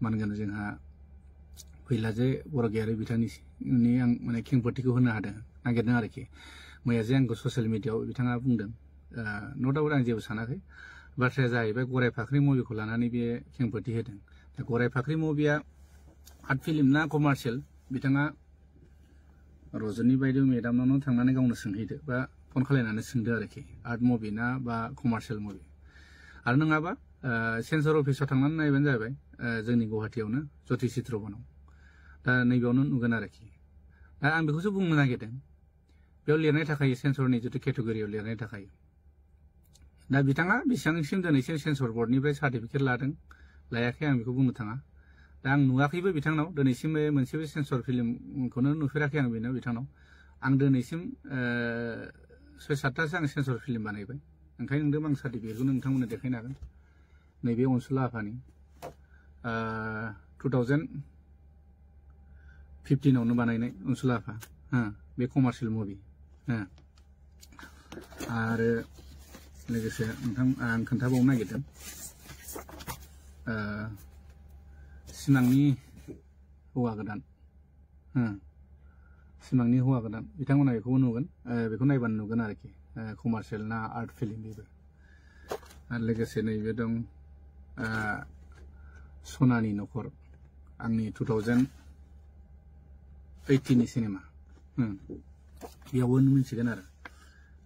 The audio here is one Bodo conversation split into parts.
मानगोन जोंहा फैला जे बर' गैयारि बिथांनि आं माने खेंफोरथिखौ होनो हादों नागिरदों आरोखि मैया जे आंखौ ससियेल मिडियाआव बिथाङा बुंदों न' डाउट आं जेबो सानाखै बाथ्राया जाहैबाय गराय फाख्रि मुभिखौ लानानै बे खेंफोरथि होदों दा गराय फाख्रि मुभिया आर्ट फिल्म ना कमार्शियेल बिथाङा रजनी बायदि मेडामनाव थांनानै गावनो सोंहैदो बा फन खालायनानै सोंदो आरोखि आर्ट मुभि ना बा कमार्शियेल मुभि आरो नङाबा सेन्सर अफिसाव थांनानै नायबानो जाबाय जोंनि गुवाहाटीयावनो ज्योति चित्र बनाव दा नैबेयावनो नुगोन आरोखि दा आं बेखौसो बुंनो नागिरदों बेयाव लिरनाय थाखायो सेन्सरनि जितु केटेगरियाव लिरनाय थाखायो दा बिथाङा बेसेबांसिम दिनैसिम सेन्सर बर्डनिफ्राय सार्टिफिकेट लादों लायाखै आं बेखौ बुंनो थाङा दा आं नुवाखैबो बिथांनाव दिनैसिम मोनसेबो सेन्सर फिल्मखौनो नुफेराखै आं बेनाव बिथांनाव आं दिनैसिम 6-7थासो आं सेन्सर फिल्म बानायबाय ओंखायनो नोंदों आं सार्टिफिकेटखौ नोंथांमोननो देखायनो हागोन नैबे अनसुला आफानि 2015आवनो बानायनाय अनसुला आफा बे कमार्शियेल मुभि आरो लोगोसे नोंथां आं खोन्थाबावनो नागिरदों सिमांनि हौवा गोदान सिमांनि हौवा गोदान बिथांमोना बेखौबो नुगोन बेखौ नायबानो नुगोन आरोखि कमार्शियेल ना आर्ट फिल्म बेबो आरो लोगोसे नैबे दं सनानि न'खर आंनि 2018नि सिनेमा बेयावबो मिथिगोन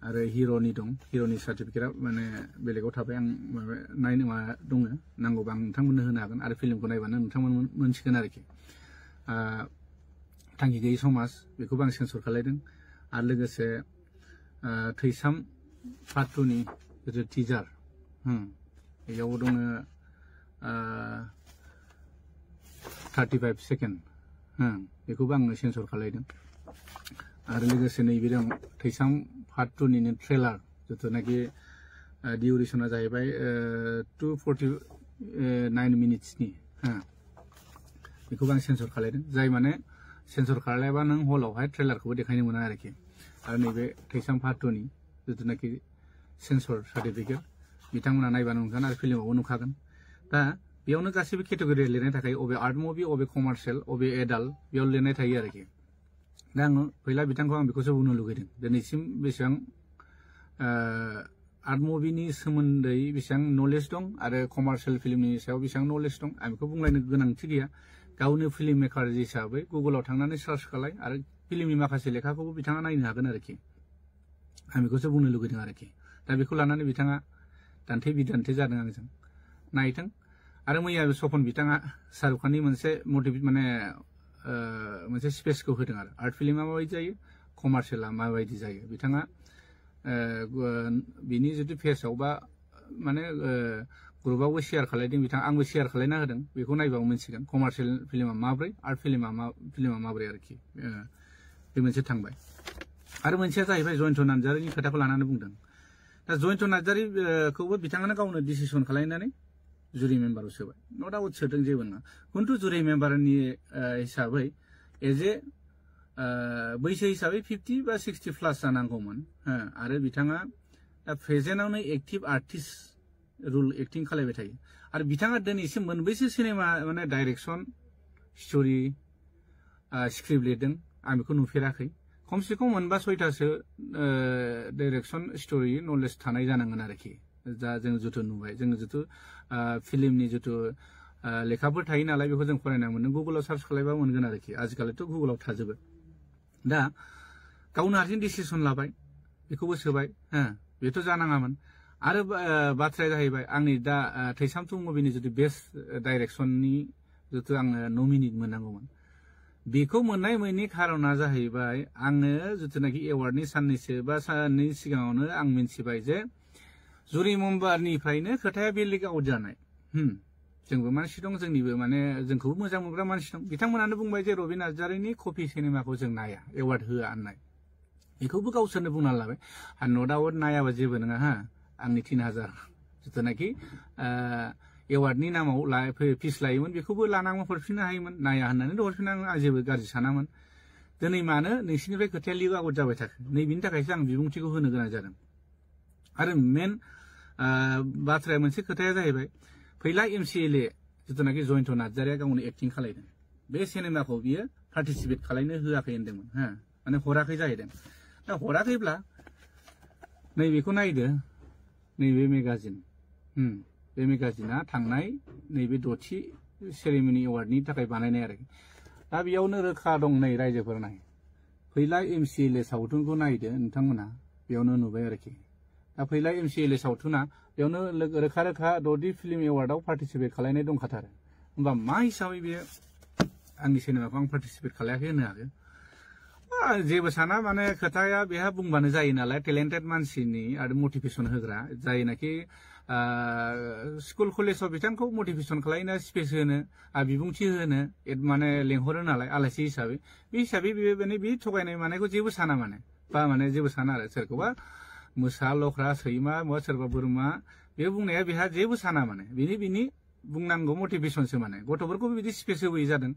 आरो हिर'नि दं हिर'नि सार्टिफिकेटआ माने बेलेगाव थाबाय आं माबा नायनो मा दङ नांगौबा आं नोंथांमोननो होनो हागोन आरो फिल्मखौ नायबानो नोंथांमोन मोनसिगोन आरोखि थांखि गैयै समाज बेखौबो आं सेन्सर खालायदों आरो लोगोसे थैसाम पार्ट 2नि जितु टिजार बेयाव दङ 35 सेकेन्ड बेखौबो आङो सेन्सर खालायदों आरो लोगोसे नैबे दं थैसाम पार्ट 2निनो ट्रेलार जिथुनाखि डिउरेसना जाहैबाय 249 मिनिट्सनि बेखौबो आं सेन्सर खालायदों जाय माने सेन्सर खालायबा नों हलावहाय ट्रेलारखौबो देखायनो मोना आरोखि आरो नैबे थैसाम पार्ट 2नि जिथुनाखि सेन्सर सार्टिफिकेट बिथांमोना नायबानो नुगोन आरो फिल्मावबो नुखागोन दा बेयावनो गासैबो केटेगरि लिरनाय थाखाय अबे आर्ट मुभि अबे कमार्शियेल अबे एडाल्ट बेयाव लिरनाय थायो आरोखि दा आङो फैला बिथांखौ आं बेखौसो बुंनो लुगैदों दिनैसिम बेसेबां आर्ट मुभिनि सोमोन्दै बेसेबां नलेज दं आरो कमार्शियेल फिल्मनि सायाव बेसेबां नलेज दं आं बेखौ बुंलायनो गोनांथि गैया गावनो फिल्म मेकार हिसाबै गुगोलाव थांनानै सार्च खालाय आरो फिल्मनि माखासे लेखाखौबो बिथाङा नायनो हागोन आरोखि आं बेखौसो बुंनो लुगैदों आरोखि दा बेखौ लानानै बिथाङा दान्थे बिदान्थे जादों आंजों नायथों आरो मैया सपन बिथाङा शाहरुख खाननि मोनसे मटिभेट माने मोनसे स्पेसखौ होदों आरो आर्ट फिल्मा माबायदि जायो कमार्शियेला माबायदि जायो बिथाङा बिनि जितु पेजआव बा माने ग्रुपआवबो शेयार खालायदों बिथाङा आंबो शेयार खालायना होदों बेखौ नायबाबो मिथिगोन कमार्शियेल फिल्मा माब्रै आर्ट फिल्मा माब्रै आरोखि बे मोनसे थांबाय आरो मोनसेया जाहैबाय जयन्त नार्जारिनि खोथाखौ लानानै बुंदों दा जयन्त नार्जारिखौबो बिथाङानो गावनो डिसिसन खालायनानै जुरि मेम्बाराव सोबाय न' डाउट सोदों जेबो नङा खिन्थु जुरि मेम्बारनि हिसाबै एज ए बैसो हिसाबै 50 बा 60 प्लास जानांगौमोन आरो बिथाङा दा प्रेजेन्टआवनो एक्टिभ आर्टिस्ट रुल एक्टिं खालायबाय थायो आरो बिथाङा दिनैसिम मोनबैसो सिनेमा माने डाइरेक्सन स्ट'रि स्क्रिप्ट लिरदों आं बेखौ नुफेराखै खमसे खम मोनबा 6थासो डाइरेक्सन स्ट'रि नलेज थानाय जानांगोन आरोखि दा जों जिथु नुबाय जों जिथु फिल्मनि जिथु लेखाफोर थायो नालाय बेखौ जों फरायना मोनो गुगोलाव सार्च खालायबा मोनगोन आरोखि आजिखालिथ' गुगोलाव थाजोबो दा गावनो हारसिं डिसिसन लाबाय बेखौबो सोबाय बेथ' जानाङामोन आरो बाथ्राया जाहैबाय आंनि दा थैसाम 2 मुभिनि जितु बेस्ट डाइरेक्सननि जितु आङो नमिनेट मोननांगौमोन बेखौ मोननाय मोननि खारना जाहैबाय आङो जितुनाखि एवार्डनि साननैसो बा साननै सिगाङावनो आं मिन्थिबाय जे जुरि मेम्बारनिफ्रायनो खोथाया बे लिक आउट जानाय जोंबो मानसि दं जोंनिबो माने जोंखौबो मोजां मोनग्रा मानसि दं बिथांमोनानो बुंबाय जे रबि नार्जारिनि कपि सिनेमाखौ जों नाया एवार्ड होआ होननाय बेखौबो गावसोरनो बुंना लाबाय आरो न' डाउट नायाबा जेबो नङा आंनि 3000 जितुनाखि एवार्डनि नामाव फिस लायोमोन बेखौबो लानांगौ हरफिननो हायोमोन नाया होननानै हरफिननांगौ आं जेबो गाज्रि सानामोन दिनै मानो नोंसिनिफ्राय खोथाया लिक आउट जाबाय थाखो नैबेनि थाखायसो आं बिबुंथिखौ होनो गोनां जादों आरो मेन बाथ्राया मोनसे खोथाया जाहैबाय फैला MCLA जिथुनाखि जयन्त नार्जारिया गावनो एक्टिं खालायदों बे सिनेमाखौ बियो पार्टिसिपेट खालायनो होआखै होनदोंमोन हो माने हराखै जाहैदों दा हराखैब्ला नैबेखौ नायदो नैबे मेगाजिन बे मेगाजिना थांनाय नैबे 6थि सेरेमनि एवार्डनि थाखाय बानायनाय आरो दा बेयावनो रोखा दं नै रायजोफोर नाय फैला MCLA सावथुनखौ नायदो नोंथांमोना बेयावनो नुबाय आरोखि दा फैला MCLA सावथुना बेयावनो रोखा रोखा 6थि फिल्म एवार्डआव पार्टिसिपेट खालायनाय दंखाथारो होमबा मा हिसाबै बे आंनि सिनेमाखौ आं पार्टिसिपेट खालायाखै होनो हागोन जेबो साना माने खोथाया बेहा बुंबानो जायो नालाय टेलेन्टेड मानसिनि आरो मटिभेसन होग्रा जायनाखि स्कुल कलेजाव बिथांखौ मटिभेसन खालायनो स्पेस होनो बिबुंथि होनो माने लेंहरो नालाय आलासि हिसाबै बे हिसाबै बे थगायनाय मानायखौ जेबो साना माने बा माने जेबो साना आरो सोरखौबा मोसा लख्रा सैमा बा सोरबा बोरमा बे बुंनाया बेहा जेबो साना माने बिनि बुंनांगौ मटिभेसनसो माने गथ'फोरखौ बिदि स्पेस होबोयै जादों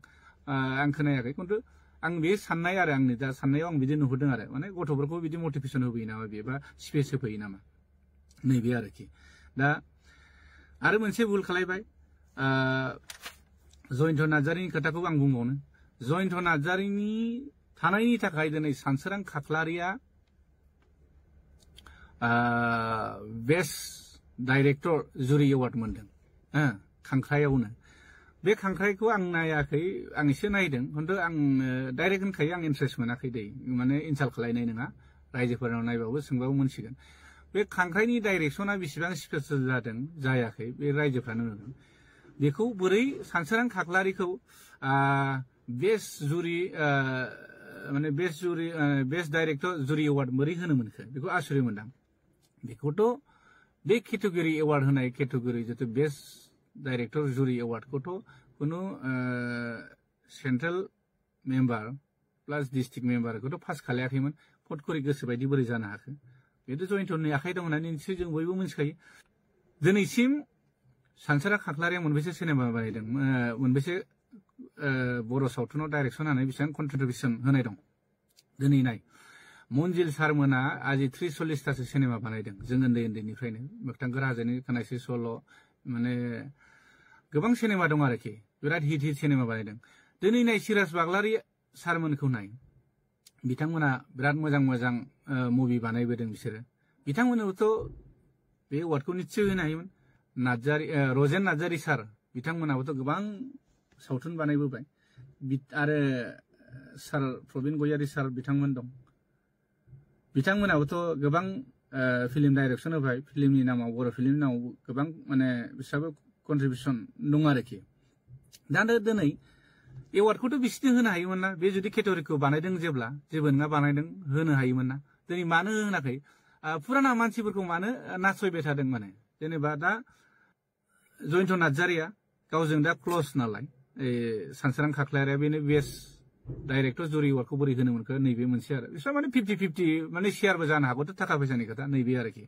आं खोनायाखै खिन्थु आं बे साननाय आरो आंनि दा साननायाव आं बिदि नुहुरदों आरो माने गथ'फोरखौ बिदि मटिभेसन होबोयो नामा बेयो बा स्पेस होफैयो नामा नैबे आरोखि दा आरो मोनसे भुल खालायबाय जयन्त नार्जारिनि खोथाखौ आं बुंबावनो जयन्त नार्जारिनि थानायनि थाखाय दिनै सानसोरां खाख्लारिया बेस्ट डाइरेक्टर जुरि एवार्ड मोनदों खांख्रायावनो बे खांख्राइखौ आं नायाखै आं एसे नायदों खिन्थु आं डाइरेक्ट होनखायो आं इन्ट्रेस्ट मोनाखै दै माने इनसाल्ट खालायनाय नङा रायजोफोरनाव नायबाबो सोंबाबो मोनसिगोन बे खांख्राइनि डाइरेक्सना बेसेबां स्पेसियेल जादों जायाखै बे रायजोफ्रानो नुदों बेखौ बोरै सानसोरां खाख्लारिखौ बेस्ट जुरि माने बेस्ट डाइरेक्टर जुरि एवार्ड बोरै होनो मोनखो बेखौ आसुरित मोनदां बेखौथ' बे केटेगरि एवार्ड होनाय केटेगरि जितु बेस्ट डाइरेक्टर जुरि एवार्डखौथ' कुनु सेन्ट्रेल मेम्बार प्लास डिस्ट्रिक्ट मेम्बारखौथ' पास खालायाखैमोन फट करि गोसो बायदि बोरै जानो हाखो बेथ' जयन्तनि आखाइ दं होननानै निश्चय जों बयबो मिथिखायो दिनैसिम सानसोरां खाख्लारिया मोनबेसे सिनेमा बानायदों मोनबेसे बर' सावथुनाव डाइरेक्सन होनानै बेसेबां कन्ट्रिबिउसन होनाय दं दिनै नाय मन्जिल सारमोना आजि 30-40थासो सिनेमा बानायदों जों उन्दैनिफ्रायनो मोगथांखो राजानि खोनायसे सल' माने गोबां सिनेमा दं आरोखि बिराद हिट सिनेमा बानायदों दिनै नाय सिराज बाग्लारि सारमोनखौ नाय बिथांमोना बिराद मोजां मुभि बानायबोदों बिसोरो बिथांमोननोबोथ' बे एवार्डखौ निश्चय होनो हायोमोन रजेन नार्जारि सार बिथांमोनाबोथ' गोबां सावथुन बानायबोबाय आरो सार प्रबिन गयारि सार बिथांमोन दं बिथांमोनाबोथ' गोबां फिल्म डाइरेक्सन होबाय फिल्मनि नामाव बर' फिल्मनि नामाव गोबां माने बिसोराबो कन्ट्रिबिउसन दं आरोखि दा दिनै एवार्डखौथ' बिसोरनो होनो हायोमोन ना बे जुदि केटेगरिखौ बानायदों जेब्ला जेबो नङा बानायदों होनो हायोमोन ना दिनै मानो होनाखै फुराना मानसिफोरखौ मानो नासयबाय थादों माने जेनेबा दा जयन्त नार्जारिया गावजों दा क्ल'ज नालाय सानसोरां खाख्लारिया बेनो बेस्ट डाइरेक्टर जुरि एवार्डखौ बोरै होनो मोनखो नैबे मोनसे आरो बिसोर माने 50-50 माने शेयारबो जानो हागौथ' थाखा फैसानि खोथा नैबे आरोखि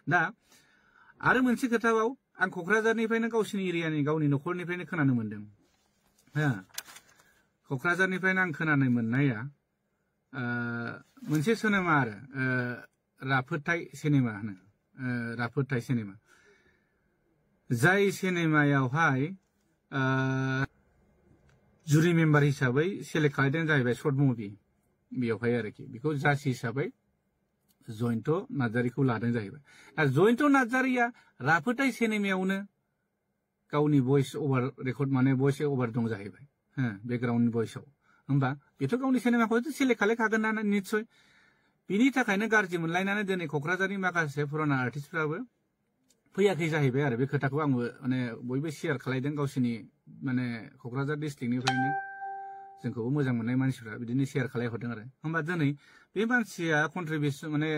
दा आरो मोनसे खोथाबाव आं क'क्राझारनिफ्रायनो गावसिनि एरियानि गावनि न'खरनिफ्रायनो खोनानो मोनदों क'क्राझारनिफ्रायनो आं खोनानो मोननाया मोनसे सिनेमा आरो राफोदथाय सिनेमा होनो राफोदथाय सिनेमा जाय सिनेमायावहाय जुरि मेम्बार हिसाबै सेलेक्ट खालामदों जाहैबाय सर्ट मुभि बेयावहाय आरोखि बेखौ जाज हिसाबै जयन्त नार्जारिखौ लादों जाहैबाय दा जयन्त नार्जारिया राफोदथाय सिनेमायावनो गावनि भइस अभार रेकर्ड माने भइस अभार दं जाहैबाय बेकग्राउन्डनि भइसआव होमबा बेथ' गावनि सिनेमाखौथ' सेलेक्ट खालायखागोन ना निस्सय बिनि थाखायनो गाज्रि मोनलायनानै दिनै क'क्राझारनि माखासे पुराना आर्टिस्टफ्राबो फैयाखै जाहैबाय आरो बे खोथाखौ आंबो माने बयबो शेयार खालायदों गावसिनि माने क'क्राझार डिस्ट्रिक्टनिफ्रायनो जोंखौबो मोजां मोननाय मानसिफ्रा बिदिनो शेयार खालायहरदों आरो होमबा दिनै बे मानसिया कन्ट्रिबिउसन माने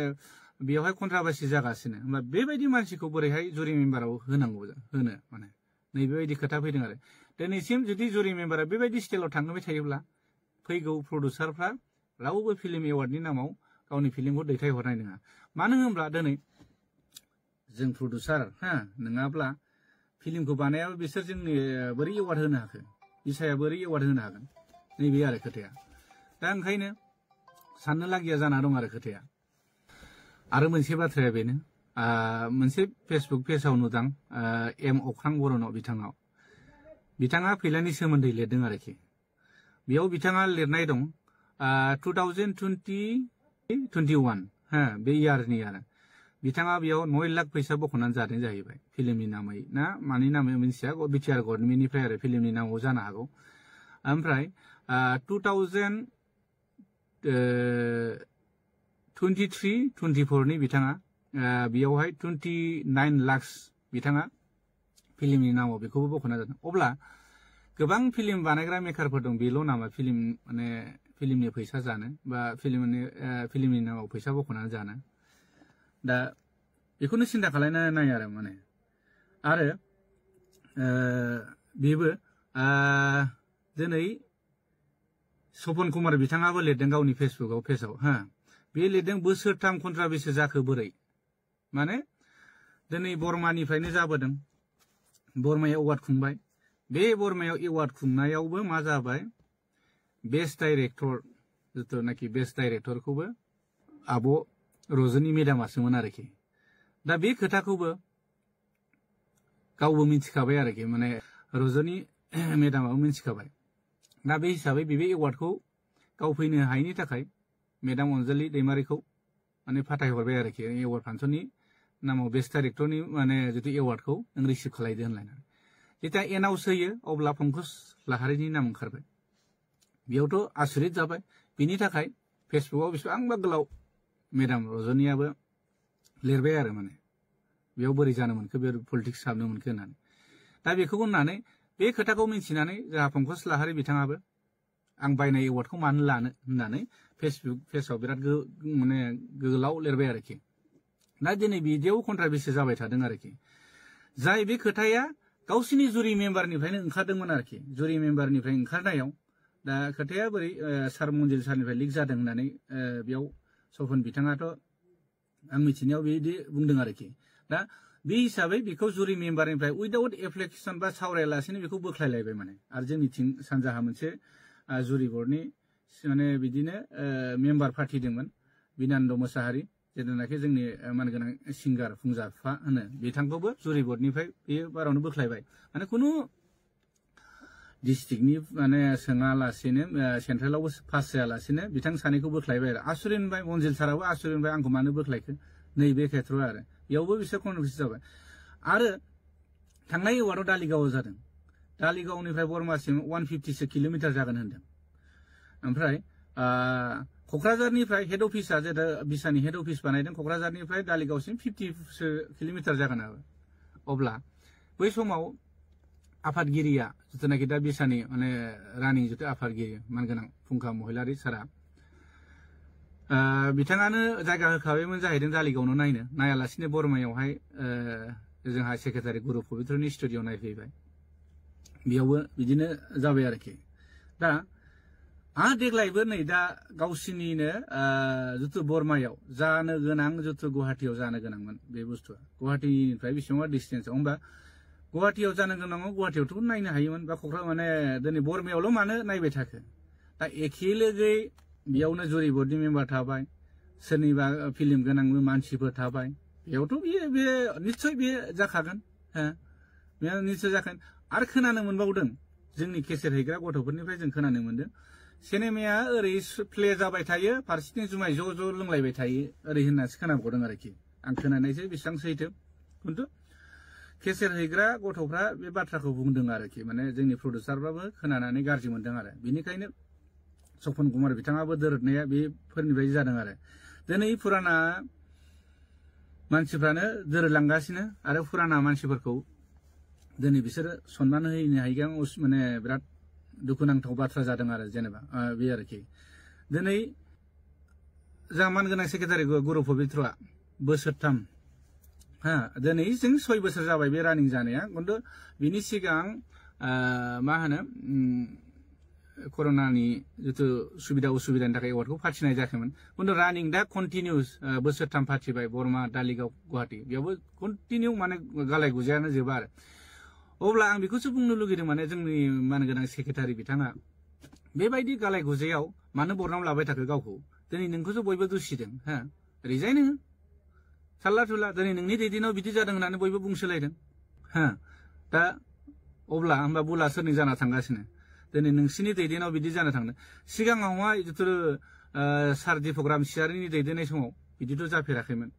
बेवहाय कन्ट्राभार्सि जागासिनो होमबा बेबायदि मानसिखौ बोरैहाय जुरि मेम्बाराव होनांगौ होनो माने नैबेबायदि खोथा फैदों आरो दिनैसिम जुदि जुरि मेम्बारा बेबायदि स्टाइलाव थांबाय थायोब्ला फैगौ प्रडिउसारफ्रा रावबो फिल्म एवार्डनि नामाव गावनि फिल्मखौ दैथायहरनाय नङा मानो होनब्ला दिनै जों प्रडिउसार नङाब्ला फिल्मखौ बानायाबा बिसोर जोंनि बोरै एवार्ड होनो हाखो बिसाया बोरै एवार्ड होनो हागोन नैबे आरो खोथाया दा ओंखायनो साननो लागिया जाना दं आरो खोथाया आरो मोनसे बाथ्राया बेनो मोनसे फेसबुक पेजाव नुदां एम अख्रां बर'नाव बिथाङाव बिथाङा फैलानि सोमोन्दै लिरदों आरोखि बेयाव बिथाङा लिरनाय दं 2020-21 बे इयारनि आरो बिथाङा बेयाव 9 लाख फैसा बख'नानै जादों जाहैबाय फिल्मनि नामै ना मानि नामै मिथिया बिटिआर गभर्नमेन्टनिफ्राय आरो फिल्मनि नामाव जानो हागौ ओमफ्राय 2023-24 नि बिथाङा बेयावहाय 29 लाख बिथाङा फिल्मनि नामाव बेखौबो बख'ना जादों अब्ला गोबां फिल्म बानायग्रा मेकारफोर दं बेल' नामा फिल्म माने फिल्मनि फैसा जानो बा फिल्मनि नामाव फैसा बख'नानै जानो दा बेखौनो सिन्था खालामनो नाय आरो माने आरो बेबो दिनै सपन कुमार बिथाङाबो लिरदों गावनि फेसबुकाव पेजाव बे लिरदों बोसोरथाम कन्ट्राभिसि जाखो बोरै माने दिनै बर्मानिफ्रायनो जाबोदों बर्मायाव एवार्ड खुंबाय बे बर्मायाव एवार्ड खुंनायावबो मा जाबाय बेस्ट डाइरेक्टर जिथुनाखि बेस्ट डाइरेक्टरखौबो आब' रजनी मेदामासोमोन आरोखि दा बे खोथाखौबो गावबो मिथिखाबाय आरोखि माने रजनी मेदामाबो मिथिखाबाय दा बे हिसाबै बे एवार्डखौ गाव फैनो हायैनि थाखाय मेदाम अनजालि दैमारिखौ माने फाथायहरबाय आरोखि एवार्ड फांसननि नामाव बेस्ट डाइरेक्टरनि माने जितु एवार्डखौ नों रिसिभ खालायदो होनलायनानै जेथिया एनाउन्स होयो अब्ला पंकज लाहारिनि नाम ओंखारबाय बेयावथ' आसुरित जाबाय बिनि थाखाय फेसबुकाव बेसेबांबा गोलाव मेदाम रजनीयाबो लिरबाय आरो माने बेयाव बोरै जानो मोनखो बे पलिटिक्स हाबनो मोनखो होननानै दा बेखौ होननानै बे खोथाखौ मिथिनानै जोंहा पंकज लाहारि बिथाङाबो आं बायनाय एवार्डखौ मानो लानो होननानै फेसबुक पेजाव बिराद माने गोलाव लिरबाय आरोखि दा दिनै बिदियाव कन्ट्राभिसि जाबाय थादों आरोखि जाय बे खोथाया गावसिनि जुरि मेम्बारनिफ्रायनो ओंखारदोंमोन आरोखि जुरि मेम्बारनिफ्राय ओंखारनायाव दा खोथाया बोरै सार मन्जिल सारनिफ्राय लिक जादों होननानै बेयाव सपन बिथाङाथ' आं मिथिनायाव बिदि बुंदों आरोखि दा बे हिसाबै बेखौ जुरि मेम्बारनिफ्राय उइदाउट एप्लिकेसन बा सावरायालासेनो बेखौ बोख्लायलायबाय माने आरो जोंनिथिं सानजाहा मोनसे जुरि बर्डनि माने बिदिनो मेम्बार पार्टि दंमोन बिनान्द मोसाहारि जेनाखि जोंनि मानगोनां सिंगार फुंजाफा होनो बिथांखौबो जुरि बर्डनिफ्राय बेयो बारावनो बोख्लायबाय माने खुनु डिस्ट्रिक्टनि माने सोङालासेनो सेन्ट्रेलावबो पास जायालासेनो बिथां सानैखौ बोख्लायबाय आरो आसुरित मोनबाय मन्जिल साराबो आसुरित मोनबाय आंखौ मानो बोख्लायखो नैबे खेथ्रआव आरो बेयावबो बिसोर कन्ट्रभार्सि जाबाय आरो थांनाय एवार्डआव दालिगावआव जादों दालिगावनिफ्राय बर्मासिम 150 किल'मिटार जागोन होनदों ओमफ्राय क'क्राझारनिफ्राय हेड अफिसा जेरै बिसानि हेड अफिस बानायदों क'क्राझारनिफ्राय दालिगावसिम 50 किल'मिटार जागोन आरो अब्ला बै समाव आफादगिरिया जिथुनाखि दा बिसानि माने रानिं जिथु आफादगिरि मानगोनां फुंखा महिलारि सारा बिथाङानो जायगा होखाबायमोन जाहैदों दालिगावनो नायनो नायालासिनो बर्मायावहाय जोंहा सेक्रेटारि गुरु पबित्रनि स्टुडिअ नायफैबाय बेयावबो बिदिनो जाबाय आरोखि दा देग्लायबो नै दा गावसिनिनो जिथु बर्मायाव जानो गोनां जिथु गुवाहाटियाव जानो गोनांमोन बे बुस्थुआ गुवाहाटिनिफ्राय बेसेबांबा डिस्टेन्सआव होमबा गुवाहाटियाव जानो गोनाङाव गुवाहाटियावथ' नायनो हायोमोन बा क'क्राझार माने दिनै बर्मायावल' मानो नायबाय थाखो दा एखे लोगोयै बेयावनो जुरि बर्डनि मेम्बार थाबाय सोरनिबा फिल्म गोनां मानसिफोर थाबाय बेयावथ' बे निस्सय बे जाखागोन बे निस्सय जाखागोन आरो खोनानो मोनबावदों जोंनि केसेट हैग्रा गथ'फोरनिफ्राय जों खोनानो मोनदों सिनेमाया ओरै प्ले जाबाय थायो फारसेथिं जुमाय ज' ज' लोंलायबाय थायो ओरै होननासो खोनाबावदों आरोखि आं खोनानायसो बेसेबां सैथो खिन्थु केसेट हैग्रा गथ'फ्रा बे बाथ्राखौ बुंदों आरोखि माने जोंनि प्रडिउसारफ्राबो खोनानानै गाज्रि मोनदों आरो बेनिखायनो सपन कुमार बिथाङाबो दोरोदनाया बेफोरनिफ्राय जादों आरो दिनै फुराना मानसिफ्रानो दोरोदलांगासिनो आरो फुराना मानसिफोरखौ दिनै बिसोरो सनमान होनो हायैया माने बिराद दुखुनांथाव बाथ्रा जादों आरो जेनेबा बे आरोखि दिनै जोंहा मानगोनां सेक्रेटारि गुरु पबित्रआ बोसोरथाम दिनै जों 6 बोसोर जाबाय बे रानिं जानाया खिन्थु बिनि सिगां मा होनो कर'नानि जिथु सुबिदा उसुबिदानि थाखाय एवार्डखौ फाथिनाय जायाखैमोन खिन्थु रानिं दा कन्टिनिउस बोसोरथाम फाथिबाय बर्मा दालिगाव गुवाहाटि बेयावबो कन्टिनिउ माने गालाय गुजायानो जोबा आरो अब्ला आं बेखौसो बुंनो लुगैदों माने जोंनि मानगोनां सेक्रेटारि बिथाङा बेबायदि गालाय गुजायाव मानो बरनाम लाबाय थाखो गावखौ दिनै नोंखौसो बयबो दुसिदों रिजाइन हो साल्ला थुला दिनै नोंनि दैदेनाव बिदि जादों होननानै बयबो बुंसोलायदों दा अब्ला होमबा बुला सोरनि जाना थांगासिनो दिनै नोंसिनि दैदेनाव बिदि जाना थांदों सिगाङावहाय जिथु सारदि प्रग्राम सियारिनि दैदेननाय समाव बिदिथ' जाफेराखैमोन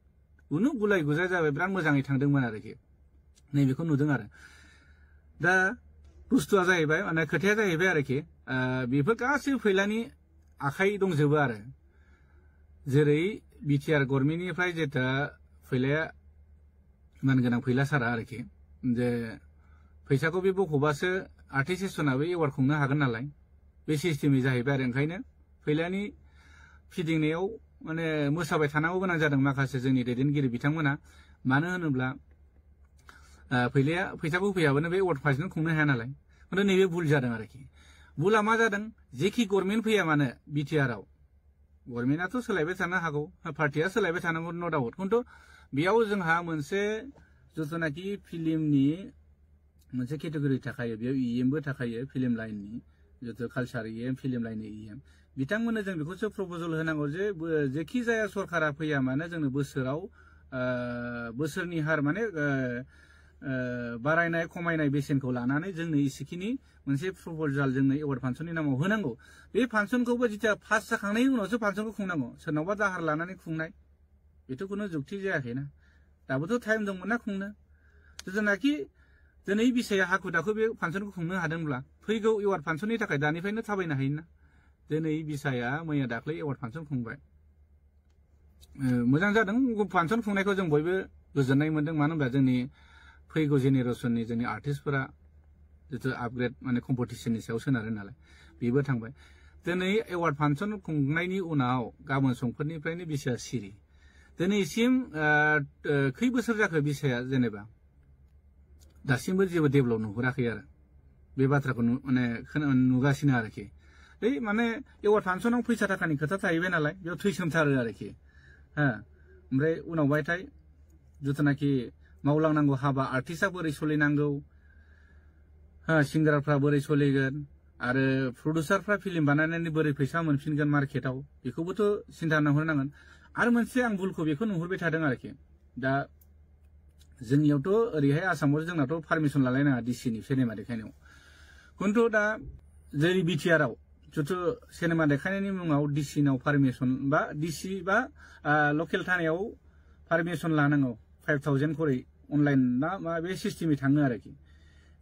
उनु गुलाय गुजाय जाबाय बिराद मोजाङै थांदोंमोन आरोखि नैबेखौ नुदों आरो दा बुस्थुआ जाहैबाय माने खोथाया जाहैबाय आरोखि बेफोर गासैबो फैलानि आखाइ दंजोबो आरो जेरै बिटिआर गभर्नमेन्टनिफ्राय जेथा फैलाया मानगोनां फैला सारा आरोखि जे फैसाखौ बे बख'बासो आर्टिस्ट सेसनाबो एवार्ड खुंनो हागोन नालाय बे सिस्टेमै जाहैबाय आरो ओंखायनो फैलानि फिदिंनायाव माने मोसाबाय थानांगौ गोनां जादों माखासे जोंनि दैदेनगिरि बिथांमोना मानो होनोब्ला फैलाया फैसाखौ फैयाबानो बे एवार्ड फांसन खुंनो हाया नालाय खिन्थु नैबे भुल जादों आरोखि भुला मा जादों जेखि गभर्नमेन्ट फैया मानो बिटिआरआव गभर्नमेन्टआथ' सोलायबाय थानो हागौ पार्टिया सोलायबाय थानांगौ न' डाउट खिन्थु बेयाव जोंहा मोनसे जिथुनाखि फिल्मनि मोनसे केटेगरि थाखायो बेयाव इएमबो थाखायो फिल्म लाइननि जितु कालचार इएम फिल्म लाइननि इएम बिथांमोननो जों बेखौसो प्रप'जल होनांगौ जे जेखि जाया सरकारा फैया मानो जोंनो बोसोराव बोसोरनि हार माने बारायनाय खमायनाय बेसेनखौ लानानै जोंनो इसेखिनि मोनसे प्रप'जाल जोंनो एवार्ड फांसननि नामाव होनांगौ बे फांसनखौबो जिथिया पास जाखांनायनि उनावसो फांसनखौ खुंनांगौ सोरनावबा दाहार लानानै खुंनाय बेथ' खुनु जुक्ति जायाखैना दाबोथ' टाइम दंमोन ना खुंनो जेनाखि दिनै बिसाया हाखु दाखु बे फांसनखौ खुंनो हादोंब्ला फैगौ एवार्ड फांसननि थाखाय दानिफ्रायनो थाबायनो हायोना दिनै बिसाया मैया दाख्लै एवार्ड फांसन खुंबाय मोजां जादों फांसन खुंनायखौ जों बयबो गोजोननाय मोनदों मानो होनबा जोंनि फैगौ जेनेरेसननि जोंनि आर्टिस्टफोरा जितु आपग्रेड माने कम्पिटिसननि सायाव सोनारो नालाय बेबो थांबाय दिनै एवार्ड फांसन खुंनायनि उनाव गाबोन समफोरनिफ्रायनो बिसाया सिरि दिनैसिम खै बोसोर जाखो बिसाया जेनेबा दासिमबो जेबो डेभेलप नुहुराखै आरो बे बाथ्राखौ माने नुगासिनो आरोखि बै माने एवार्ड फांसनाव फैसा थाखानि खोथा थाहैबाय नालाय बेयाव थैसोमथारो आरोखि ओमफ्राय उनावहायथाय जिथुनाखि मावलांनांगौ हाबा आर्टिस्टआ बोरै सोलिनांगौ सिंगारफ्रा बोरै सोलिगोन आरो प्रडिउसारफ्रा फिल्म बानायनानै बोरै फैसा मोनफिनगोन मार्केटआव बेखौबोथ' सिन्था नुहुरनांगोन आरो मोनसे आं भुलखौ बेखौ नुहुरबाय थादों आरोखि दा जोंनियावथ' ओरैहाय आसामाव जोंनाथ' पारमिसन लालायनाङा डिसिनि सिनेमा देखायनायाव खिन्थु दा जेरै बिटिआरआव जिथु सिनेमा देखायनायनि मुङाव डिसिनाव पारमिसन बा डिसि बा लकेल थानायाव पारमिसन लानांगौ 5,000 खरै अनलाइन ना मा बे सिस्टेमै थाङो आरोखि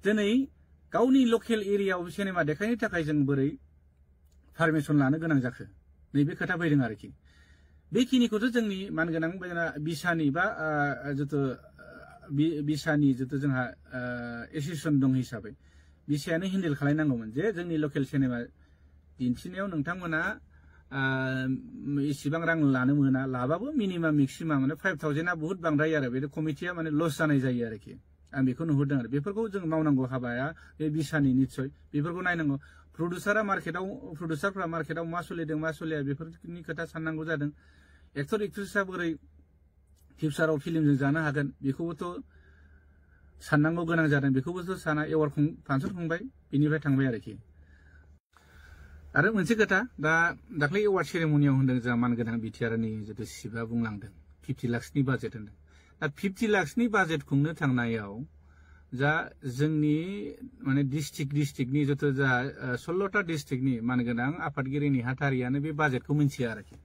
दिनै गावनि लकेल एरियायाव सिनेमा देखायनो थाखाय जों बोरै पारमिसन लानो गोनां जाखो नैबे खोथा फैदों आरोखि बेखिनिखौथ' जोंनि मानगोनां बिसानि बा जिथु बिसानि जिथु जोंहा एसोसिएसन दं हिसाबै बिसायानो हेन्डेल खालायनांगौमोन जे जोंनि लकेल सिनेमा दिन्थिनायाव नोंथांमोना इसिबां रां लानो मोना लाबाबो मिनिमाम मेक्सिमाम माने 5,000 बहुत बांद्राय आरो बे कमिटिया माने लस जानाय जायो आरोखि आं बेखौ नुहुरदों आरो बेफोरखौ जों मावनांगौ हाबाया बे बिसानि निस्सय बेफोरखौ नायनांगौ प्रडिउसारफ्रा मार्केटआव मा सोलिदों मा सोलिया बेफोरनि खोथा साननांगौ जादों एक्टर एक्ट्रेसआ बोरै फिउचाराव फिल्मजों जानो हागोन बेखौबोथ' साननांगौ गोनां जादों बेखौबोथ' साना एवार्ड फांसन खुंबाय बेनिफ्राय थांबाय आरोखि आरो मोनसे खोथा दा दाख्लै एवार्ड सेरेमनियाव होनदों जोंहा मानगोनां बिटिआरनि जितु सिबा बुंलांदों 50 लाखसनि बाजेट होनदों दा 50 लाखसनि बाजेट खुंनो थांनायाव जा जोंनि माने डिस्ट्रिक्टनि जितु जा 16टा डिस्ट्रिक्टनि मानगोनां आफादगिरि नेहाथारियानो बे बाजेटखौ मिन्थिया आरोखि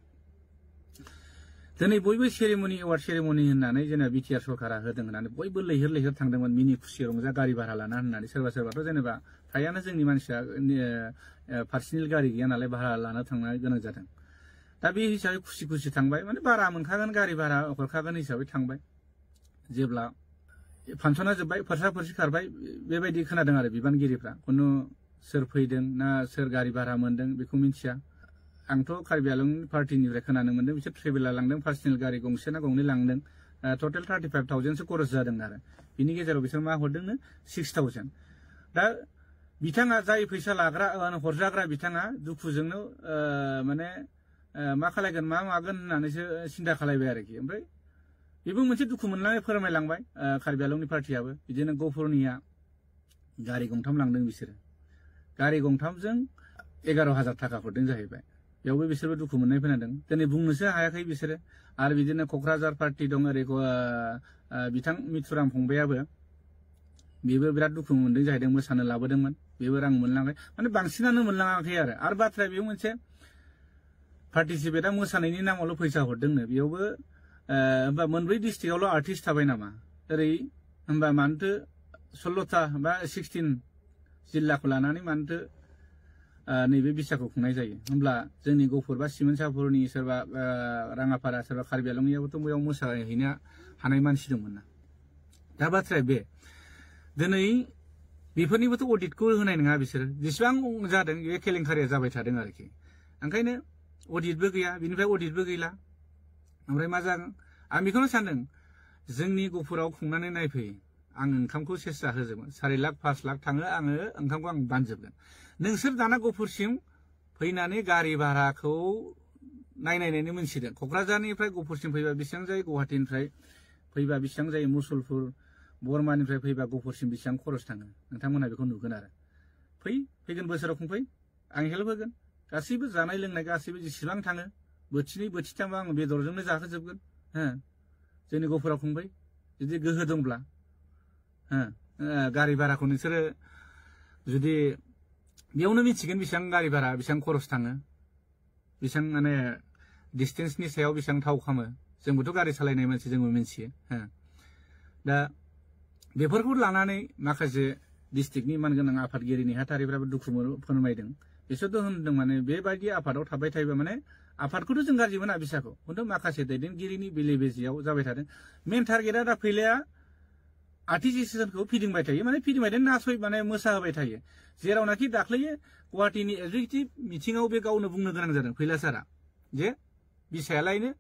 दिनै बयबो सेरेमनि एवार्ड सेरेमनि होननानै जेनेबा बिटिआर सरकारा होदों होननानै बयबो लैहोर थांदोंमोन मिनि खुसि रंजा गारि भारा लाना होननानै सोरबाथ' जेनेबा फ्रायानो जोंनि मानसिया पार्सनेल गारि गैया नालाय भारा लाना थांनो गोनां जादों दा बे हिसाबै खुसि थांबाय माने भारा मोनखागोन गारि भारा हरखागोन हिसाबै थांबाय जेब्ला फांसना जोब्बाय फोरसा खारबाय बेबायदि खोनादों आरो बिबानगिरिफ्रा खुनु सोर फैदों ना सोर गारि भारा मोनदों बेखौ मिन्थिया आंथ' कार्बि आलं पार्टिनिफ्राय खोनानो मोनदों बिसोर ट्रेभेलार लांदों पार्सनेल गारि गंसे ना गंनै लांदों टटेल 35,000सो खरस जादों आरो बिनि गेजेराव बिसोर मा हरदोंनो 6,000 दा बिथाङा जाय फैसा लाग्रा हरजाग्रा बिथाङा दुखुजोंनो माने मा खालायगोन मा मागोन होननानैसो सिन्था खालायबाय आरोखि ओमफ्राय बेबो मोनसे दुखु मोननानै फोरमायलांबाय कार्बि आलंनि पार्टियाबो बिदिनो गफुरनिया गारि गंथाम लांदों बिसोरो गारि गंथामजों 11,000 थाखा हरदों जाहैबाय बेयावबो बिसोरबो दुखु मोननाय खोनादों दिनै बुंनोसो हायाखै बिसोरो आरो बिदिनो क'क्राझार पार्टि दं ओरै बिथां मिथुराम फंबायाबो बेबो बिराद दुखु मोनदों जाहैदों मोसानो लाबोदोंमोन बेबो रां मोनलाङाखै माने बांसिनानो मोनलाङाखै आरो बाथ्राया बेयाव मोनसे पार्टिसिपेटआ मोसानायनि नामावल' फैसा हरदोंनो बेयावबो होमबा मोनब्रै डिस्ट्रिक्टआवल' आर्टिस्ट थाबाय नामा ओरै होमबा मानोथो 16टा बा 16 जिल्लाखौ लानानै मानोथो नैबे बिसाखौ खुंनाय जायो होमब्ला जोंनि गफुर बा सिमोनसापुरनि सोरबा राङापारा सोरबा कार्बि आलंनियाबोथ' बेयाव मोसाहैनो हानाय मानसि दंमोन ना दा बाथ्राया बे दिनै बेफोरनिबोथ' अडिटखौ होनाय नङा बिसोरो जेसेबां जादों बे केलेंकारिया जाबाय थादों आरोखि ओंखायनो अडिटबो गैया बिनिफ्राय अडिटबो गैला ओमफ्राय मा जागोन आं बेखौनो सानदों जोंनि गफुराव खुंनानै नायफै आं ओंखामखौ सेस्था होजोबगोन 4 लाख 5 लाख थाङो आङो ओंखामखौ आं बानजोबगोन नोंसोर दाना गफुरसिम फैनानै गारि भाराखौ नायनायनायनि मोनसिदों क'क्राझारनिफ्राय गफुरसिम फैबा बेसेबां जायो गुवाहाटीनिफ्राय फैबा बेसेबां जायो मुसलपुर बरमानिफ्राय फैबा गफुरसिम बेसेबां खरस थाङो नोंथांमोना बेखौ नुगोन आरो फैगोन बोसोराव खुंफै आं हेल्प होगोन गासैबो जानाय लोंनाय गासैबो जेसेबां थाङो बोथिनै बोथिथामबा आं बेदरजोंनो जाहोजोबगोन हो जोंनि गफुराव खुंफै जुदि गोहो दंब्ला हो गारि भाराखौ नोंसोरो जुदि बेयावनो मिथिगोन बेसेबां गारि भारा बेसेबां खरस थाङो बेसेबां माने डिस्टेन्सनि सायाव बेसेबां थाव खामो जोंबोथ' गारि सालायनाय मानसि जोंबो मिथियो हो दा बेफोरखौ लानानै माखासे डिस्ट्रिक्टनि मानगोनां आफादगिरि नेहाथारिफ्राबो दुखु फोरमायदों बिसोरथ' होनदों माने बेबायदि आफादाव थाबाय थायोबा माने आफादखौथ' जों गाज्रि मोना बिसाखौ खिन्थु माखासे दैदेनगिरिनि बेले बेजेयाव जाबाय थादों मेन टारगेटआ दा फैलाया आर्टिस्ट फिदिंबाय थायो माने फिदिंबाय थायो नासय माने मोसाहोबाय थायो जेरावनाखि दाख्लैयो गुवाहाटीनि एग्जिकिउटिभ मिटिंआव बे गावनो बुंनो गोनां जादों फैला सारा जे बिसायालायनो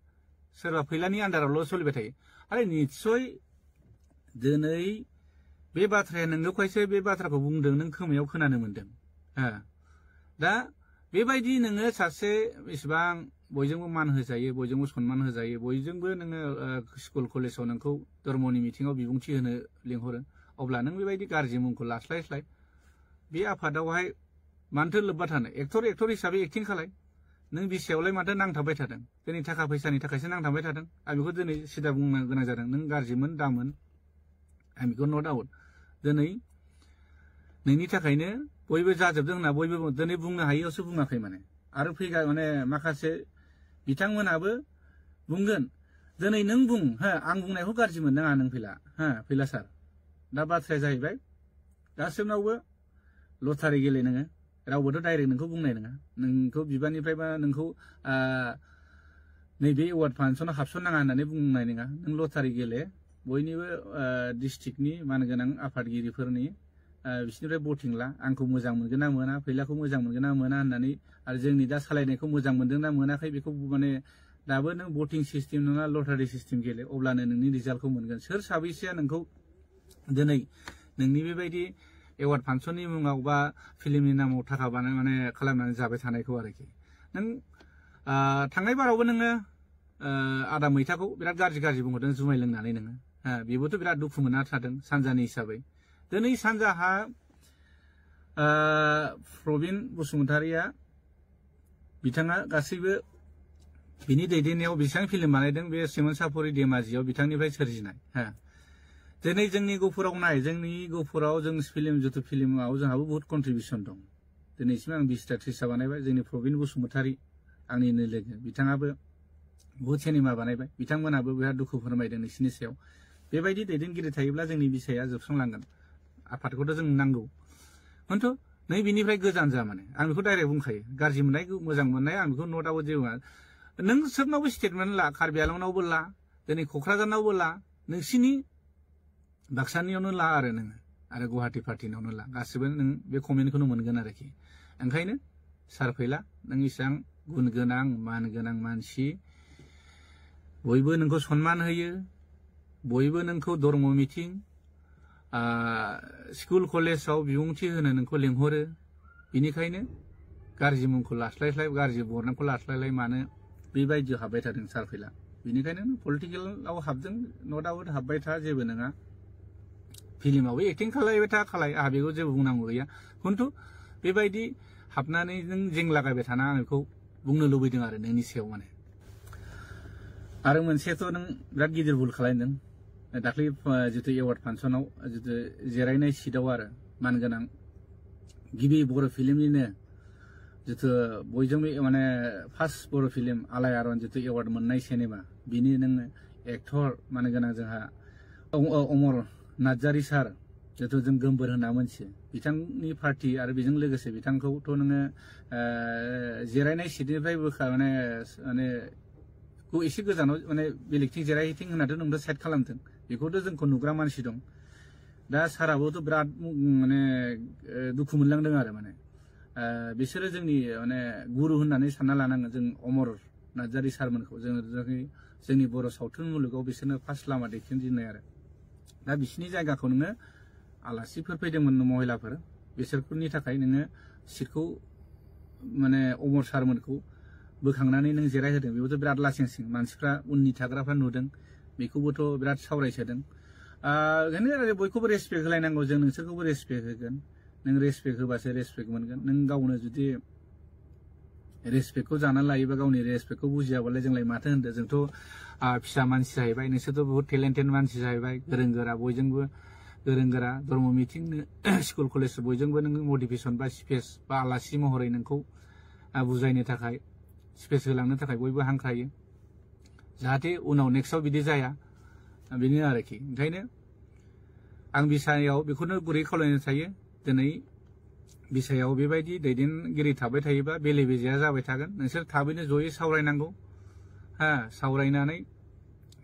सोरबा फैलानि आन्दारावल' सोलिबाय थायो आरो निस्सय दिनै बे बाथ्राया नोंगौखायसो बे बाथ्राखौ बुंदों नों खोमायाव खोनानो मोनदों दा बेबायदि नोङो सासे बेसेबां बयजोंबो मान होजायो बयजोंबो सनमान होजायो बयजोंबो नोङो स्कुल कलेजाव नोंखौ धर्मनि मिटिंआव बिबुंथि होनो लिंहरो अब्ला नों बेबायदि गाज्रि मुंखौ लास्लायस्लाय बे आफादावहाय मानोथो लोब्बा थानो एक्टर हिसाबै एक्टिं खालाय नों बिसायावलाय माथो नांथाबबाय थादों दिनै थाखा फैसानि थाखायसो नांथाबबाय थादों आं बेखौ दिनै सिदा बुंनो गोनां जादों नों गाज्रिमोन दामोन आं बेखौ नट आउट दिनै नोंनि थाखायनो बयबो जाजोबदों होनना बयबो दिनै बुंनो हायैयावसो बुङाखै माने आरो फैगा माने माखासे बिथांमोनाबो बुंगोन दिनै नों बुं हो आं बुंनायखौ गाज्रि मोननाङा नों फैला सार दा बाथ्राया जाहैबाय गासिबनावबो लटारि गेले नोङो रावबोथ' डाइरेक्ट नोंखौ बुंनाय नङा नोंखौ बिबाननिफ्राय बा नोंखौ नैबे एवार्ड फांसनाव हाबसननाङा होननानै बुंनाय नङा नों लटारि गेले बयनिबो डिस्ट्रिक्टनि मानगोनां आफादगिरिफोरनि बिसोरनिफ्राय भटिं ला आंखौ मोजां मोनगोन ना मोना फैलाखौ मोजां मोनगोन ना मोना होननानै आरो जोंनि दा सालायनायखौ मोजां मोनदों ना मोनाखै बेखौ माने दाबो नों भटिं सिस्टेम नङा लटारि सिस्टेम गेले अब्लानो नोंनि रिजाल्टखौ मोनगोन सोर साबैसेया नोंखौ दिनै नोंनि बेबायदि एवार्ड फांसननि मुङाव बा फिल्मनि नामाव थाखा माने खालामनानै जाबाय थानायखौ आरोखि नों थांनाय बारावबो नोङो आदा मैथाखौ बिराद गाज्रि बुंहरदों जुमाय लोंनानै नोङो बेबोथ' बिराद दुखु मोनना थादों सानजानि हिसाबै दिनै सानजाहा प्रबिन बसुमतारिया बिथाङा गासैबो बिनि दैदेननायाव बेसेबां फिल्म बानायदों बे सिमोनसापुरि धेमाजियाव बिथांनिफ्राय सोरजिनाय दिनै जोंनि गफुराव नाय जोंनि गफुराव जों फिल्म जिथु फिल्माव जोंहाबो बहुत कन्ट्रिबिउसन दं दिनैसिम आं 20टा 30टा बानायबाय जोंनि प्रबिन बसुमतारि आंनिनो लोगो बिथाङाबो बहुत सिनेमा बानायबाय बिथांमोनाबो बिराद दुखु फोरमायदों नोंसिनि सायाव बेबायदि दैदेनगिरि थायोब्ला जोंनि बिसाया जोबस्रांलांगोन आफादखौथ' जों नांगौ खिन्थु नै बिनिफ्राय गोजान जा माने आं बेखौ डाइरेक्ट बुंखायो गाज्रि मोननाय मोजां मोननाय आं बेखौ नट आउट जेबो नों सोबनावबो स्टेटमेन्ट ला कार्बि आलंनावबो ला दिनै क'क्राझारनावबो ला नोंसिनि बाक्सानियावनो ला आरो नोङो आरो गुवाहाटी पार्टिनावनो ला गासिबो नों बे कमेन्टखौनो मोनगोन आरोखि ओंखायनो सार फैला नों इसेबां गुन गोनां मान गोनां मानसि बयबो नोंखौ सनमान होयो बयबो नोंखौ धर्म मिटिं स्कुल कलेजाव बिबुंथि होनो नोंखौ लेंहरो बिनिखायनो गाज्रि मुंखौ लास्लायस्लाय गाज्रि बरनामखौ लास्लायलाय मानो बेबायदि हाबबाय थादों सार फैला बिनिखायनो पलिटिकेलाव हाबदों नट आउट हाबबाय था जेबो नङा फिल्मावबो एक्टिं खालायबाय था आंहा बेखौ जेबो बुंनांगौ गैया खिन्थु बेबायदि हाबनानै नों जेंलागायबाय थाना आं बेखौ बुंनो लुबैदों आरो नोंनि सायाव माने आरो मोनसेथ' नों बिराद गिदिर भुल खालामदों दाख्लै जितु एवार्ड फांसनाव जितु जिरायनाय सिटआव आरो मानगोनां गिबि बर' फिल्मनिनो जितु बयजोंबो माने फार्स्ट बर' फिल्म आलायारन जितु एवार्ड मोननाय सिनेमा बिनि नोङो एक्टर मानगोनां जोंहा अमर नार्जारी सार जितु जों गोमबोर होनना मोनथियो बिथांनि पार्टी आरो बेजों लोगोसे बिथांखौथ' नोङो जिरायनाय सिटनिफ्राय माने एसे गोजानाव माने बेलेगथिं जिरायहैथिं होननाथ' नोंथ' साइड खालामदों बेखौथ' जोंखौ नुग्रा मानसि दं दा साराबोथ' बिराद माने दुखु मोनलांदों आरो माने बिसोरो जोंनि माने गुरु होननानै सानना लानांगोन जों अमर नार्जारी सारमोनखौ जोंनि बर' सावथुन मुलुगाव बिसोरनो फार्स्ट लामा दिन्थिजेननाय आरो दा बिसिनि जायगाखौ नोङो आलासिफोर फैदोंमोन महिलाफोर बिसोरनि थाखाय नोङो सिटखौ माने अमर सारमोनखौ बोखांनानै नों जिरायहोदों बेबोथ' बिराद लासिंसिं मानसिफ्रा उननि थाग्राफ्रा नुदों बेखौबोथ' बिराद सावरायसोदों ओंखायनो आरो बयखौबो रेसपेक्ट होलायनांगौ जों नोंसोरखौबो रेसपेक्ट होगोन नों रेसपेक्ट होबासो रेसपेक्ट मोनगोन नों गावनो जुदि रेसपेक्टखौ जानानै लायोबा गावनि रेसपेक्टखौ बुजियाबालाय जोंलाय माथो होनदों जोंथ' फिसा मानसि जाहैबाय नोंसोरथ' बहुत टेलेन्टेड मानसि जाहैबाय गोरों गोरा बयजोंबो गोरों गोरा धर्म मिथिंनो स्कुल कलेज बयजोंबो नों मटिभेसन बा स्पेस बा आलासि महरै नोंखौ बुजायनो थाखाय स्पेस होलांनो थाखाय बयबो हांख्रायो जाहाथे उनाव नेक्स्टआव बिदि जाया बेनो आरोखि ओंखायनो आं बिसायाव बेखौनो गुरै खावलायनो थायो दिनै बिसायाव बेबायदि दैदेनगिरि थाबाय थायोबा बेले बेजेया जाबाय थागोन नोंसोर थाबैनो जयै सावरायनांगौ सावरायनानै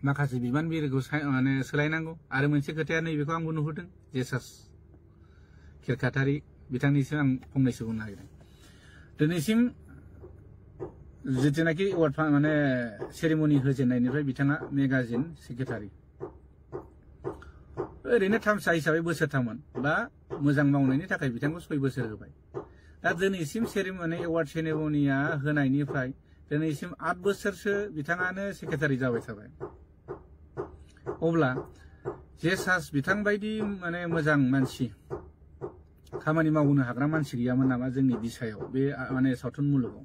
माखासे बिबानगिरिखौ माने सोलायनांगौ आरो मोनसे खोथाया नैबेखौ आंबो नुहुरदों जेसास खेरखातारि बिथांनिसिम आं फंनैसो बुंनो नागिरदों दिनैसिम जितुनाखि एवार्ड माने सेरेमनि होजेननायनिफ्राय बिथाङा मेगाजिन सेक्रेटारि ओरैनो थामसा हिसाबै बोसोरथाममोन बा मोजां मावनायनि थाखाय बिथांखौ 6 बोसोर होबाय दा दिनैसिम सेरेमनि एवार्ड सेरेमनिया होनायनिफ्राय दिनैसिम 8 बोसोरसो बिथाङानो सेक्रेटारि जाबाय थाबाय अब्ला जेसास बिथां बायदि माने मोजां मानसि खामानि मावनो हाग्रा मानसि गैयामोन नामा जोंनि बिसायाव बे माने सावथुन मुलुगाव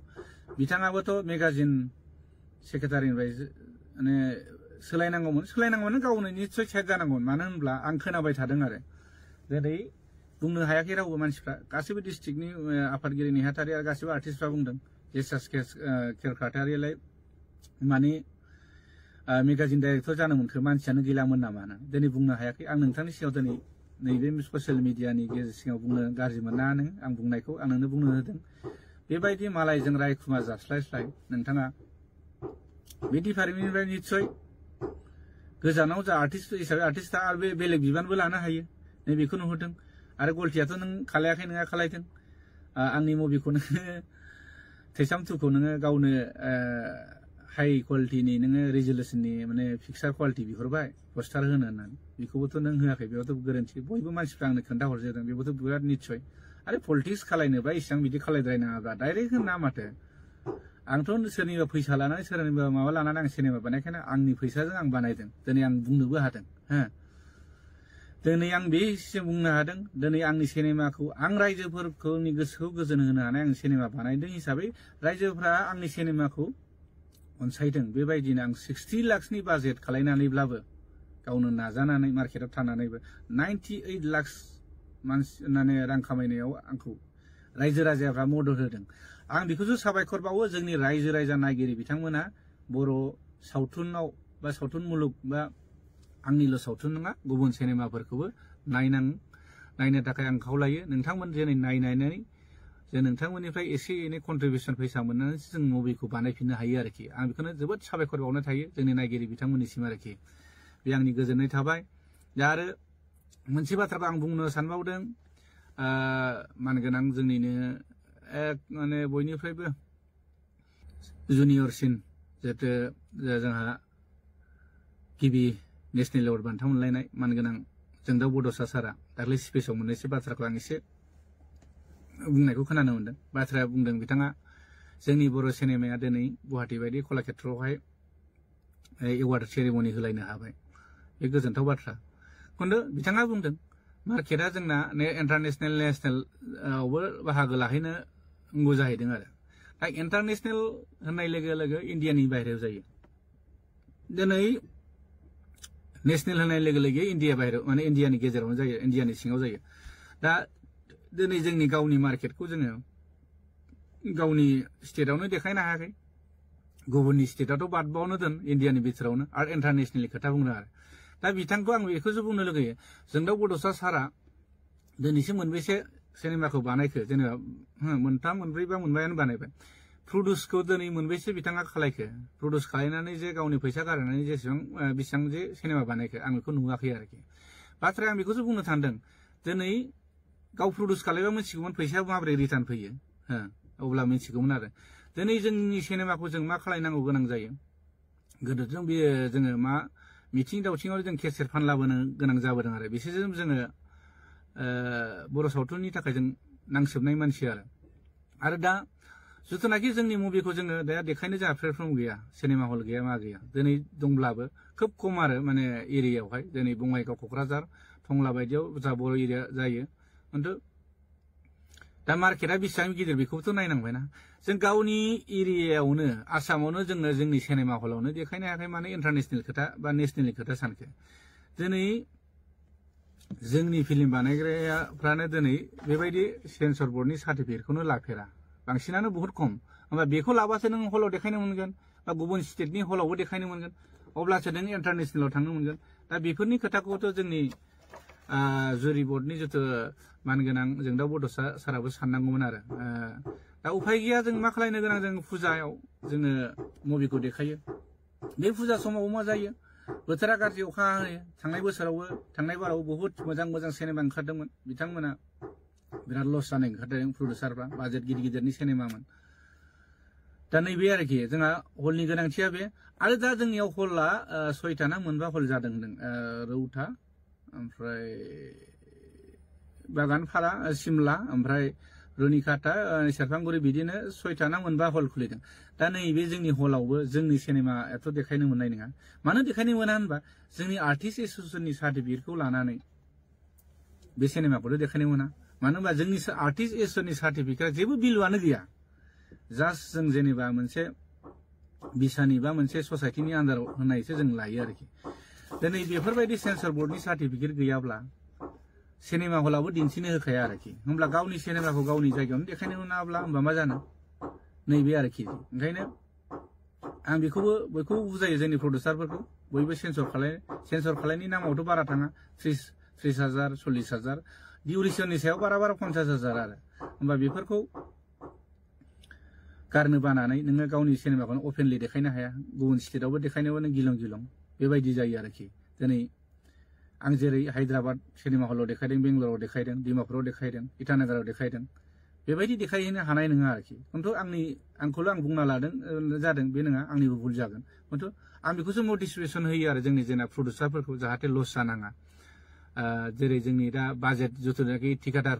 बिथाङाबोथ' मेगाजिन सेक्रेटारिनिफ्राय माने सोलायनांगौमोन गावनो निस्सय साइड जानांगौमोन मानो होनब्ला आं खोनाबाय थादों आरो दिनै बुंनो हायाखै रावबो मानसिफ्रा गासैबो डिस्ट्रिक्टनि आफादगिरि नेहाथारि आरो गासैबो आर्टिस्टफ्रा बुंदों जेसास खेरखातारियालाय माने मेगाजिन डाइरेक्टर जानो मोनखो मानसियानो गैलामोन नामा होननानै दिनै बुंनो हायाखै आं नोंथांनि सिगाङाव दिनै नैबे ससियेल मिडियानि सिगाङाव बुंनो गाज्रि मोना नों आं बुंनायखौ आं नोंनो बुंनो होदों बेबायदि मालायजों रायखुमा जास्लायस्लाय नोंथाङा बे डिपार्टमेन्टनिफ्राय निस्सय गोजानाव जा आर्टिस्ट हिसाबै आर्टिस्टआ आरो बे बेलेग बिबानबो लानो हायो नैबेखौ नुहुरदों आरो गलटियाथ' नों खालायाखै नोङा खालायदों आंनि मुभिखौ नोङो थैसाम 2खौ नोङो गावनो हाई क्वालिटिनि नोङो रिजोलुसननि माने पिक्सार क्वालिटि बिहरबाय पस्टार होनो होननानै बेखौबोथ' नों होआखै बेयावथ' गोरोन्थि बयबो मानसिफ्रा आंनो खोन्थाहरजोबदों बेबोथ' बिराद निस्सय आरो पलिटिक्स खालायनोबा इसेबां बिदि खालायद्रायनाङाब्ला डाइरेक्ट होना माथो आंथ' सोरनिबा फैसा लानानै सोरनिबा माबा लानानै आं सिनेमा बानायखायनो आंनि फैसाजों आं बानायदों दिनै आं बुंनोबो हादों दिनै आं बे बुंनो हादों दिनै आंनि सिनेमाखौ आं रायजोफोरनि गोसोखौ गोजोन होनो हानाय आं सिनेमा बानायदों हिसाबै रायजोफ्रा आंनि सिनेमाखौ अनसायदों बेबायदिनो आं 60 लाखनि बाजेट खालायनानैब्लाबो गावनो नाजानानै मार्केटाव थानानैबो 98 लाख मानसि माने रां खामायनायाव आंखौ रायजो राजाफ्रा मदद होदों आं बेखौसो साबायखर बावो जोंनि रायजो राजा नायगिरि बिथांमोना बर' सावथुनाव बा सावथुन मुलुग बा आंनिल' सावथुन नङा गुबुन सिनेमाफोरखौबो नायनो थाखाय आं खावलायो नोंथांमोन दिनै नायनानै जे नोंथांमोननिफ्राय एसे एनै कन्ट्रिबिउसन फैसा मोननानैसो जों मुभिखौ बानायफिननो हायो आरोखि आं बेखौनो जोबोद साबायखर बावनो थायो जोंनि नायगिरि बिथांमोननिसिम आरोखि बे आंनि गोजोननाय थाबाय दा आरो मोनसे बाथ्राखौ आं बुंनो सानबावदों मानगोनां जोंनिनो एक माने बयनिफ्रायबो जुनियरसिन जिहेतु जोंहा गिबि नेशनेल एवार्ड बान्था मोनलायनाय मानगोनां जोंदाव बड'सा सारा दाख्लै स्पेसाव मोननैसो बाथ्राखौ आं एसे बुंनायखौ खोनानो मोनदों बाथ्राया बुंदों बिथाङा जोंनि बर' सिनेमाया दिनै गुवाहाटि बायदि कलाक्षेत्रआवहाय एवार्ड सेरेमनि होलायनो हाबाय बे गोजोनथाव बाथ्रा खिन्थु बिथाङा बुंदों मार्केटआ जोंना इन्टारनेशनेल नेशनेलआवबो बाहागो लाहैनांगौ जाहैदों आरो दा इन्टारनेशनेल होननाय लोगो लोगो इण्डियानि बाहेरायाव जायो दिनै नेशनेल होनाय लोगो लोगो इन्डिया बाहेराव माने इन्डियानि गेजेरावनो जायो इन्डियानि सिङाव जायो दा दिनै जोंनि गावनि मार्केटखौ जोङो गावनि स्टेटआवनो देखायनो हायाखै गुबुननि स्टेटआथ' बादबावनो दोन इन्डियानि बिथोरावनो आरो इन्टारनेसनेलनि खोथा बुंनो आरो दा बिथांखौ आं बेखौसो बुंनो लुगैयो जोंदाव बड'सा सारा दिनैसिम मोनबेसे सिनेमाखौ बानायखो जेनेबा मोनथाम मोनब्रैबा मोनबायानो बानायबाय प्रडिउसखौ दिनै मोनबेसे बिथाङा खालायखो प्रडिउस खालायनानै जे गावनि फैसा गारनानै बेसेबां जे सिनेमा बानायखो आं बेखौ नुवाखै आरोखि बाथ्राया आं बेखौसो बुंनो सानदों दिनै गाव प्रडिउस खालायबा मिथिगौमोन फैसाया माबोरै रिटार्न फैयो अब्ला मिथिगौमोन आरो दिनै जोंनि सिनेमाखौ जों मा खालायनांगौ गोनां जायो गोदोथ' बेयो जोङो मा मिथिं दावथिङाव जों केसेट फानलाबोनो गोनां जाबोदों आरो बिसोरजों जोङो बर' सावथुननि थाखाय जों नांसोबनाय मानसि आरो दा जिथुनाखि जोंनि मुभिखौ जोङो दा देखायनो जोंहा प्लेटफर्म गैया सिनेमा हल गैया मा गैया दिनै दंब्लाबो खोब खम आरो माने एरियायावहाय दिनै बङाइगाव क'क्राझार टंला बायदियाव जा बर' एरिया जायो खिन्थु दा मार्केटआ बेसेबां गिदिर बेखौबोथ' नायनांबायना जों गावनि एरियायावनो आसामावनो जोङो जोंनि सिनेमा हलावनो देखायनो हायाखै माने इन्टारनेसनेल खोथा बा नेसनेलनि खोथा सानखो दिनै जोंनि फिल्म बानायग्राफ्रानो दिनै बेबायदि सेन्सर बर्डनि सार्टिफिकेटखौनो लाफेरा बांसिनानो बहुत खम होमबा बेखौ लाबासो नों हलाव देखायनो मोनगोन बा गुबुन स्टेटनि हलावबो देखायनो मोनगोन अब्लासो नों इन्टारनेसनेलाव थांनो मोनगोन दा बेफोरनि खोथाखौथ' जोंनि जुरि बर्डनि जिथु मानगोनां जोंदाव बड'सा साराबो साननांगौमोन आरो दा उफाय गैया जों मा खालायनो गोनां जों फुजायाव जोङो मुभिखौ देखायो बे फुजा समाव मा जायो बोथोरा गाज्रि अखा हायो थांनाय बोसोरावबो थांनाय बाराव बहुत मोजां मोजां सिनेमा ओंखारदोंमोन बिथांमोना बिराद लस जानाय ओंखारदों प्रडिउसारफ्रा बाजेट गिदिर गिदिरनि सिनेमामोन दा नैबे आरोखि जोंहा हलनि गोनांथिया बे आरो दा जोंनियाव हला 6टा ना मोनबा हल जादों होनदों रौता ओमफ्राय बागानपारा सिमला ओमफ्राय रुनिकाटा सेरफांगुरि बिदिनो 6टा ना मोनबा हल खुलिदों दा नैबे जोंनि हलावबो जोंनि सिनेमा एथ' देखायनो मोननाय नङा मानो देखायनो मोना होनबा जोंनि आर्टिस्ट एस'सिएशननि सार्टिफिकेटखौ लानानै बे सिनेमाखौथ' देखायनो मोना मानो होनबा जोंनि आर्टिस्ट एस'सिएशननि सार्टिफिकेटआ जेबो भेलुआनो गैया जास्ट जों जेनेबा मोनसे बिसानि बा मोनसे ससाइटिनि आन्दाराव होनायसो जों लायो आरोखि दिनै बेफोरबायदि सेन्सर बर्डनि सार्टिफिकेट गैयाब्ला सिनेमा हलाबो दिन्थिनो होखाया आरोखि होमब्ला गावनि सिनेमाखौ गावनि जायगायावनो देखायनो मोनाब्ला होमबा मा जानो नैबे आरोखि ओंखायनो आं बयखौबो बुजायो जोंनि प्रडिउसारफोरखौ बयबो सेन्सर खालायनायनि नामावथ' बारा थाङा 30,000 40,000 डिउरेसननि सायाव बारा 50,000 आरो होमबा बेफोरखौ गारनो बानानै नोङो गावनि सिनेमाखौनो अपेनलि देखायनो हाया गुबुन स्टेटआवबो देखायनोबो नों गिलं बेबायदि जायो आरोखि दिनै आं जेरै हायद्राबाद सिनेमा हलाव देखायदों बेंगलराव देखायदों डिमापुराव देखायदों इटानगराव देखायदों बेबायदि देखायहैनो हानाय नङा आरोखि खिन्थु आंखौल' आं बुंना लादों जादों बे नङा आंनिबो भुल जागोन खिन्थु आं बेखौसो मटिभेसन होयो आरो जोंनि जेना प्रडिउसारफोरखौ जाहाथे लस जानाङा जेरै जोंनि दा बाजेट जिथुनाखि थिकादार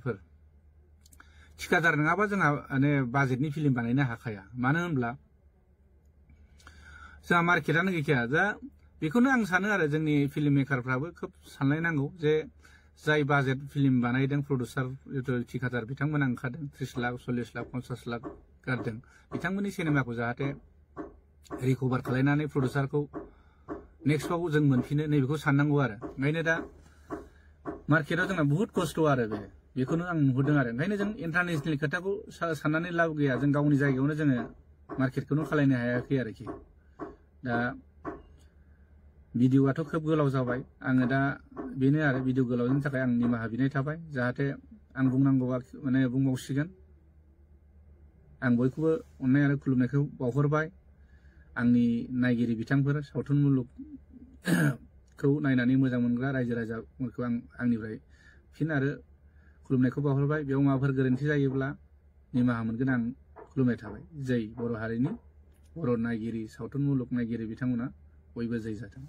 नङाबा जोंहा माने बाजेटनि फिल्म बानायनो हाखाया मानो होनब्ला जोंहा मार्केटआनो गैखाया दा बेखौनो आं सानो आरो जोंनि फिल्म मेकारफ्राबो खोब सानलायनांगौ जे जाय बाजेट फिल्म बानायदों प्रडिउसार जिथु थिकादार बिथांमोना ओंखारदों 30 लाख 40 लाख 50 लाख गारदों बिथांमोननि सिनेमाखौ जाहाथे रिकभार खालायनानै प्रडिउसारखौ नेक्स्टआव जों मोनफिनो नैबेखौ साननांगौ आरो ओंखायनो दा मार्केटआव जोंना बुहुत खस्थ' आरो बेखौनो आं नुहरदों आरो ओंखायनो जों इन्टारनेसनेल खोथाखौ साननानै लाब गैया जों गावनि जायगायावनो जोङो मार्केटखौनो खालायनो हायाखै आरोखि दा भिडिअ'आथ' खोब गोलाव जाबाय आङो दा बेनो आरो भिडिअ गोलावनि थाखाय आं निमाहा बिनाय थाबाय जाहाथे आं बुंनांगौबा माने बुंबावसिगोन आं बयखौबो अननाय आरो खुलुमनायखौ बावहरबाय आंनि नायगिरि बिथांफोर सावथुन मुलुगखौ नायनानै मोजां मोनग्रा रायजो राजाफोरखौ आंनिफ्राय फिन आरो खुलुमनायखौ बावहरबाय बेयाव माबाफोर गोरोन्थि जायोब्ला निमाहा मोनगोन आं खुलुमनाय थाबाय जै बर' हारिनि बर' नायगिरि सावथुन मुलुग नायगिरि बिथांमोना बयबो जै जाथों।